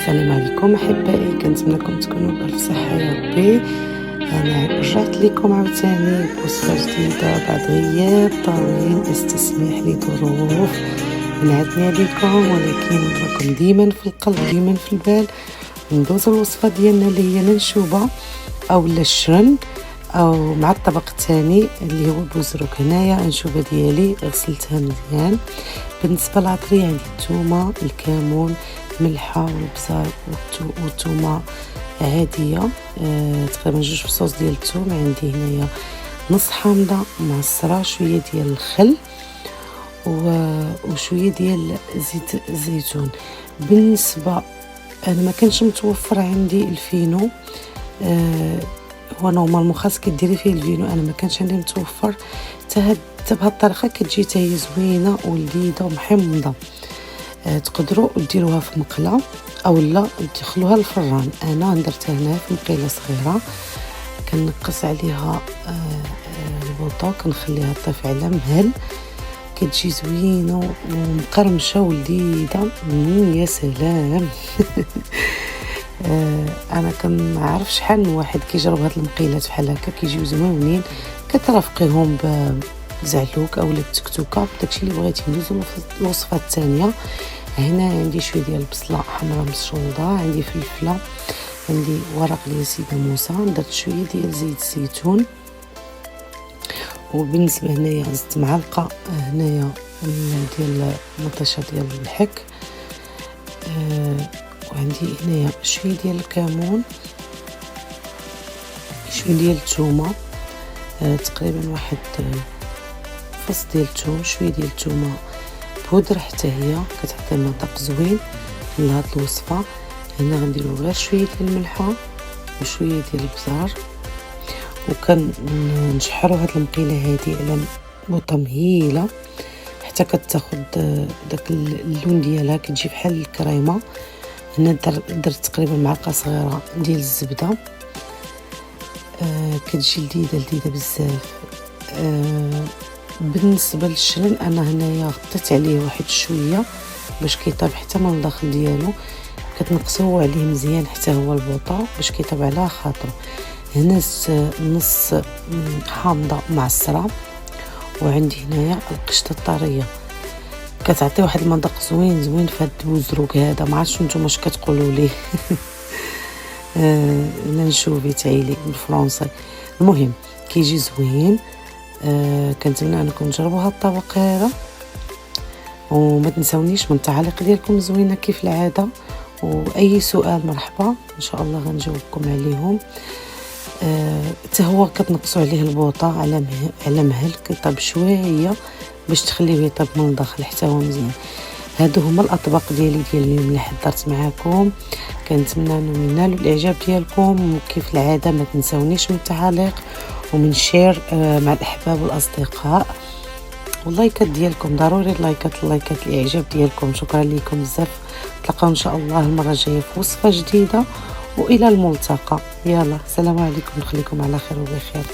السلام عليكم احبائي، كنتمنىكم تكونوا بألف صحه يا ربي. انا رجعت لكم عاوتاني بوصفه جديده بعد غياب طويل، استسمح لي ظروف منعتني عليكم، ولكن راكم ديما في القلب ديما في البال. ندوز الوصفه ديالنا اللي هي الانشوبه او الشرن او مع الطبق الثاني اللي هو بوزروك. هنايا الانشوبه ديالي غسلتها مزيان. بالنسبه للعطريه عندي الثومه، الكمون، ملحه والبزار والثومه عاديه، تقريبا 2 فصوص ديال الثوم. عندي هنايا نص حامضه معصره، شويه ديال الخل وشويه ديال زيت الزيتون. بالنسبه انا ما كانش متوفر عندي الفينو، هو نورمالمون خاص كديري فيه الفينو، انا ما كانش عندي متوفر. حتى بهذه الطريقه كتجي حتى هي زوينه ولذيذه ومحمضه. تقدروا ديروها في مقله او لا تدخلوها للفران. انا درتها هنا في مقيله صغيره، كنقص عليها البوطه وكنخليها طيف على مهل، كتجي زوينه ومقرمشه ولذيذه. يا سلام انا كنعرف شحال من واحد كيجرب هاد المقيلات بحال هكا، كيجيو زوينين. كترافقيهم بزعلوك او بتكتوكه، داكشي اللي بغيتي. ندوزو الوصفه الثانيه. هنا عندي شويه ديال البصله حمراء مشروطه، عندي فلفله، عندي ورق ديال سيده موسى، درت شويه ديال زيت الزيتون. وبالنسبه هنايا زدت معلقه هنايا ديال مطيشه ديال الحك، وعندي هنايا شويه ديال الكمون، شويه ديال الثومه، تقريبا واحد فص ديال الثوم، شويه ديال الثومه بودر حتى هي كتعطي مذاق زوين لهاد الوصفه. هنا غنديرو غير شويه ديال الملحه وشويه ديال البزار، وكنشحروا هاد المقيله هادي على بوطه مهيله حتى كتاخد داك اللون ديالها، كتجي بحال الكريمه. هنا درت تقريبا معلقه صغيره ديال الزبده، كتجي لذيذه بزاف. بالنسبه للشرن انا هنايا غطيت عليه واحد شويه باش كيطيب حتى من الداخل ديالو، كتنقصوه عليه مزيان حتى هو البوطه باش كيطيب على خاطره. هنا نص حامضه معصره، وعندي هنايا القشطه الطريه كتعطي واحد المذاق زوين في هاد البوزروك هذا. ما عرفتش نتوما واش كتقولوا ليه لانشوفي تايلي بالفرنسي. المهم كيجي زوين. كنتمنى انكم تجربوا هاد الطبق هذا، وما تنسونيش من التعاليق ديالكم زوينه كيف العاده، واي سؤال مرحبا ان شاء الله غنجاوبكم عليهم. حتى هو كتنقصوا عليه البوطه على مهل كيطيب شويه باش تخليه يطيب من الداخل حتى هو مزيان. هادو هما الاطباق ديالي ديال اليوم اللي حضرت معكم. كنتمنى انهم ينالوا الاعجاب ديالكم، وكيف العاده ما تنسونيش من التعاليق ومن شير مع الاحباب والاصدقاء، واللايكات ديالكم ضروري. اللايكات الاعجاب ديالكم. شكرا لكم بزاف. نتلاقاو ان شاء الله المره الجايه في وصفه جديده، والى الملتقى. يلا سلام عليكم، نخليكم على خير وبخير.